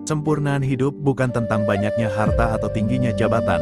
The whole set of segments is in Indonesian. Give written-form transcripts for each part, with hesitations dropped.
Sempurnaan hidup bukan tentang banyaknya harta atau tingginya jabatan,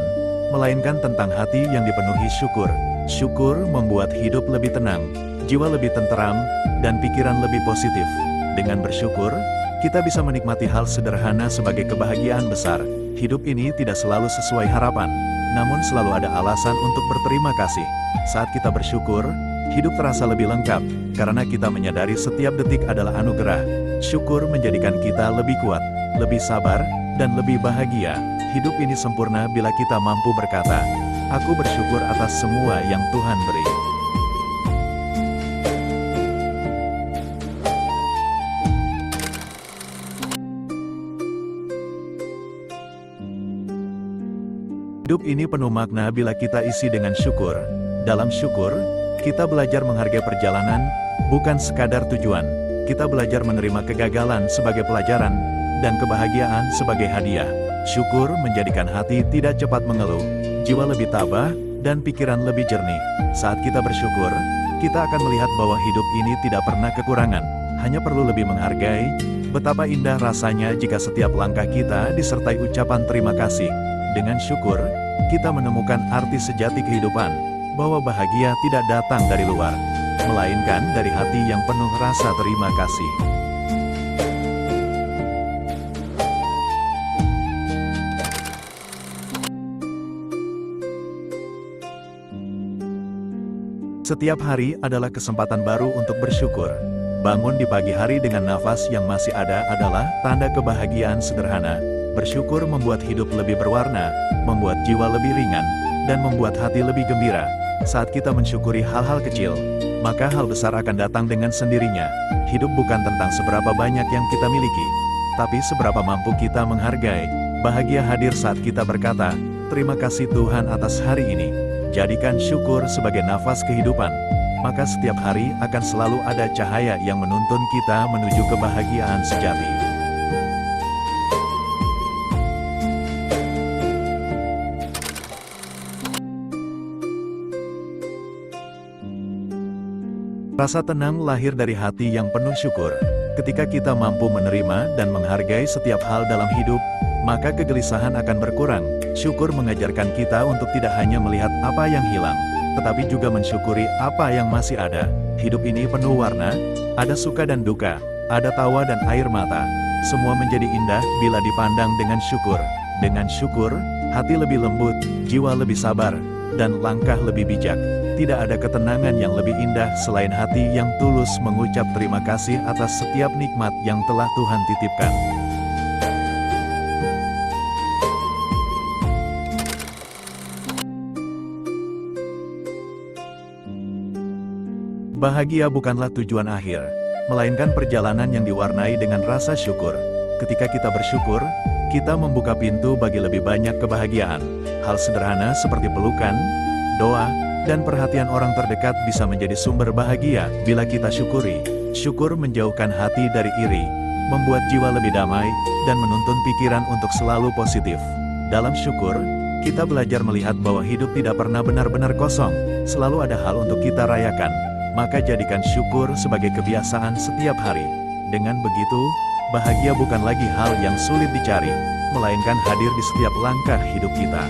melainkan tentang hati yang dipenuhi syukur. Syukur membuat hidup lebih tenang, jiwa lebih tenteram, dan pikiran lebih positif. Dengan bersyukur, kita bisa menikmati hal sederhana sebagai kebahagiaan besar. Hidup ini tidak selalu sesuai harapan, namun selalu ada alasan untuk berterima kasih. Saat kita bersyukur, hidup terasa lebih lengkap, karena kita menyadari setiap detik adalah anugerah. Syukur menjadikan kita lebih kuat, lebih sabar, dan lebih bahagia. Hidup ini sempurna bila kita mampu berkata, "Aku bersyukur atas semua yang Tuhan beri." Hidup ini penuh makna bila kita isi dengan syukur. Dalam syukur, kita belajar menghargai perjalanan, bukan sekadar tujuan. Kita belajar menerima kegagalan sebagai pelajaran, dan kebahagiaan sebagai hadiah. Syukur menjadikan hati tidak cepat mengeluh, jiwa lebih tabah, dan pikiran lebih jernih. Saat kita bersyukur, kita akan melihat bahwa hidup ini tidak pernah kekurangan, hanya perlu lebih menghargai. Betapa indah rasanya jika setiap langkah kita disertai ucapan terima kasih. Dengan syukur, kita menemukan arti sejati kehidupan, bahwa bahagia tidak datang dari luar, melainkan dari hati yang penuh rasa terima kasih. Setiap hari adalah kesempatan baru untuk bersyukur. Bangun di pagi hari dengan nafas yang masih ada adalah tanda kebahagiaan sederhana. Bersyukur membuat hidup lebih berwarna, membuat jiwa lebih ringan, dan membuat hati lebih gembira. Saat kita mensyukuri hal-hal kecil, maka hal besar akan datang dengan sendirinya. Hidup bukan tentang seberapa banyak yang kita miliki, tapi seberapa mampu kita menghargai. Bahagia hadir saat kita berkata, "Terima kasih Tuhan atas hari ini." Jadikan syukur sebagai nafas kehidupan, maka setiap hari akan selalu ada cahaya yang menuntun kita menuju kebahagiaan sejati. Rasa tenang lahir dari hati yang penuh syukur. Ketika kita mampu menerima dan menghargai setiap hal dalam hidup, maka kegelisahan akan berkurang. Syukur mengajarkan kita untuk tidak hanya melihat apa yang hilang, tetapi juga mensyukuri apa yang masih ada. Hidup ini penuh warna, ada suka dan duka, ada tawa dan air mata. Semua menjadi indah bila dipandang dengan syukur. Dengan syukur, hati lebih lembut, jiwa lebih sabar, dan langkah lebih bijak. Tidak ada ketenangan yang lebih indah selain hati yang tulus mengucap terima kasih atas setiap nikmat yang telah Tuhan titipkan. Bahagia bukanlah tujuan akhir, melainkan perjalanan yang diwarnai dengan rasa syukur. Ketika kita bersyukur, kita membuka pintu bagi lebih banyak kebahagiaan. Hal sederhana seperti pelukan, doa, dan perhatian orang terdekat bisa menjadi sumber bahagia bila kita syukuri. Syukur menjauhkan hati dari iri, membuat jiwa lebih damai, dan menuntun pikiran untuk selalu positif. Dalam syukur, kita belajar melihat bahwa hidup tidak pernah benar-benar kosong, selalu ada hal untuk kita rayakan. Maka jadikan syukur sebagai kebiasaan setiap hari. Dengan begitu, bahagia bukan lagi hal yang sulit dicari, melainkan hadir di setiap langkah hidup kita.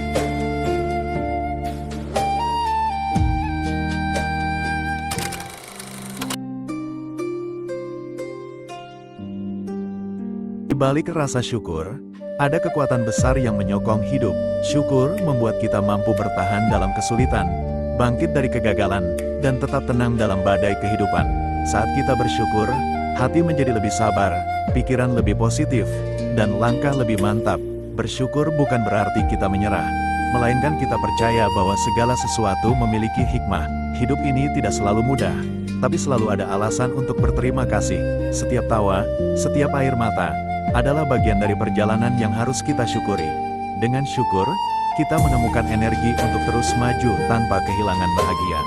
Di balik rasa syukur, ada kekuatan besar yang menyokong hidup. Syukur membuat kita mampu bertahan dalam kesulitan, bangkit dari kegagalan, dan tetap tenang dalam badai kehidupan. Saat kita bersyukur, hati menjadi lebih sabar, pikiran lebih positif, dan langkah lebih mantap. Bersyukur bukan berarti kita menyerah, melainkan kita percaya bahwa segala sesuatu memiliki hikmah. Hidup ini tidak selalu mudah, tapi selalu ada alasan untuk berterima kasih. Setiap tawa, setiap air mata, adalah bagian dari perjalanan yang harus kita syukuri. Dengan syukur, kita menemukan energi untuk terus maju tanpa kehilangan bahagia.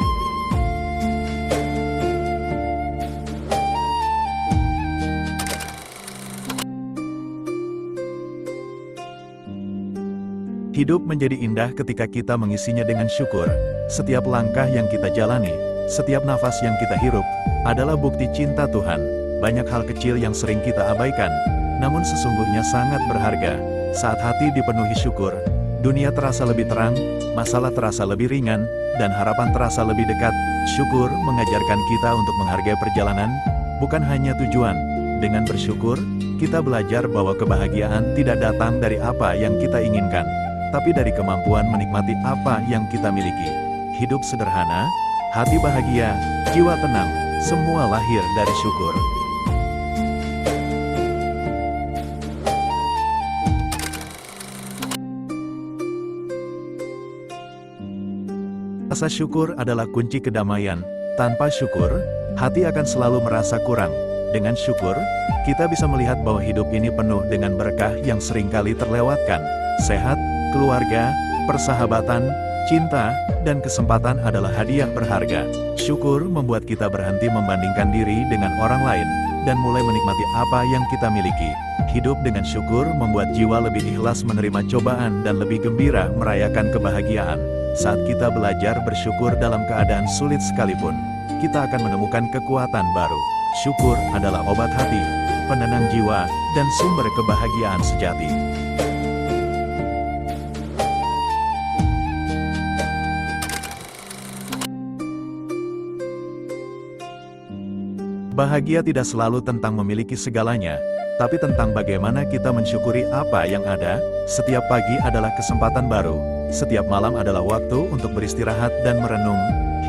Hidup menjadi indah ketika kita mengisinya dengan syukur. Setiap langkah yang kita jalani, setiap nafas yang kita hirup, adalah bukti cinta Tuhan. Banyak hal kecil yang sering kita abaikan, namun sesungguhnya sangat berharga. Saat hati dipenuhi syukur, dunia terasa lebih terang, masalah terasa lebih ringan, dan harapan terasa lebih dekat. Syukur mengajarkan kita untuk menghargai perjalanan, bukan hanya tujuan. Dengan bersyukur, kita belajar bahwa kebahagiaan tidak datang dari apa yang kita inginkan, tapi dari kemampuan menikmati apa yang kita miliki. Hidup sederhana, hati bahagia, jiwa tenang, semua lahir dari syukur. Rasa syukur adalah kunci kedamaian. Tanpa syukur, hati akan selalu merasa kurang. Dengan syukur, kita bisa melihat bahwa hidup ini penuh dengan berkah yang seringkali terlewatkan. Sehat, keluarga, persahabatan, cinta, dan kesempatan adalah hadiah berharga. Syukur membuat kita berhenti membandingkan diri dengan orang lain, dan mulai menikmati apa yang kita miliki. Hidup dengan syukur membuat jiwa lebih ikhlas menerima cobaan dan lebih gembira merayakan kebahagiaan. Saat kita belajar bersyukur dalam keadaan sulit sekalipun, kita akan menemukan kekuatan baru. Syukur adalah obat hati, penenang jiwa, dan sumber kebahagiaan sejati. Bahagia tidak selalu tentang memiliki segalanya, tapi tentang bagaimana kita mensyukuri apa yang ada. Setiap pagi adalah kesempatan baru, setiap malam adalah waktu untuk beristirahat dan merenung.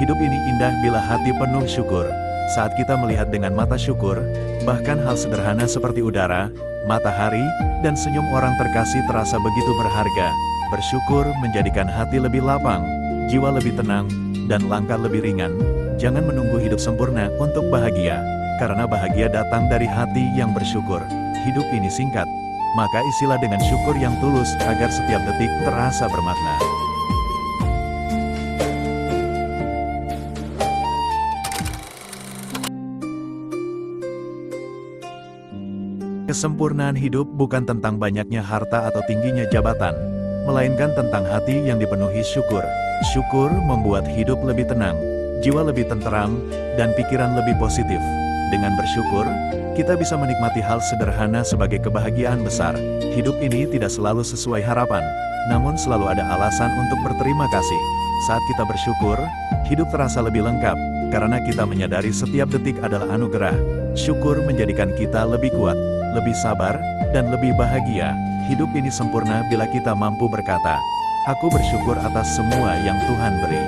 Hidup ini indah bila hati penuh syukur. Saat kita melihat dengan mata syukur, bahkan hal sederhana seperti udara, matahari, dan senyum orang terkasih terasa begitu berharga. Bersyukur menjadikan hati lebih lapang, jiwa lebih tenang, dan langkah lebih ringan. Jangan menunggu hidup sempurna untuk bahagia, karena bahagia datang dari hati yang bersyukur. Hidup ini singkat, maka isilah dengan syukur yang tulus agar setiap detik terasa bermakna. Kesempurnaan hidup bukan tentang banyaknya harta atau tingginya jabatan, melainkan tentang hati yang dipenuhi syukur. Syukur membuat hidup lebih tenang, jiwa lebih tenteram, dan pikiran lebih positif. Dengan bersyukur, kita bisa menikmati hal sederhana sebagai kebahagiaan besar. Hidup ini tidak selalu sesuai harapan, namun selalu ada alasan untuk berterima kasih. Saat kita bersyukur, hidup terasa lebih lengkap, karena kita menyadari setiap detik adalah anugerah. Syukur menjadikan kita lebih kuat, lebih sabar, dan lebih bahagia. Hidup ini sempurna bila kita mampu berkata, "Aku bersyukur atas semua yang Tuhan beri."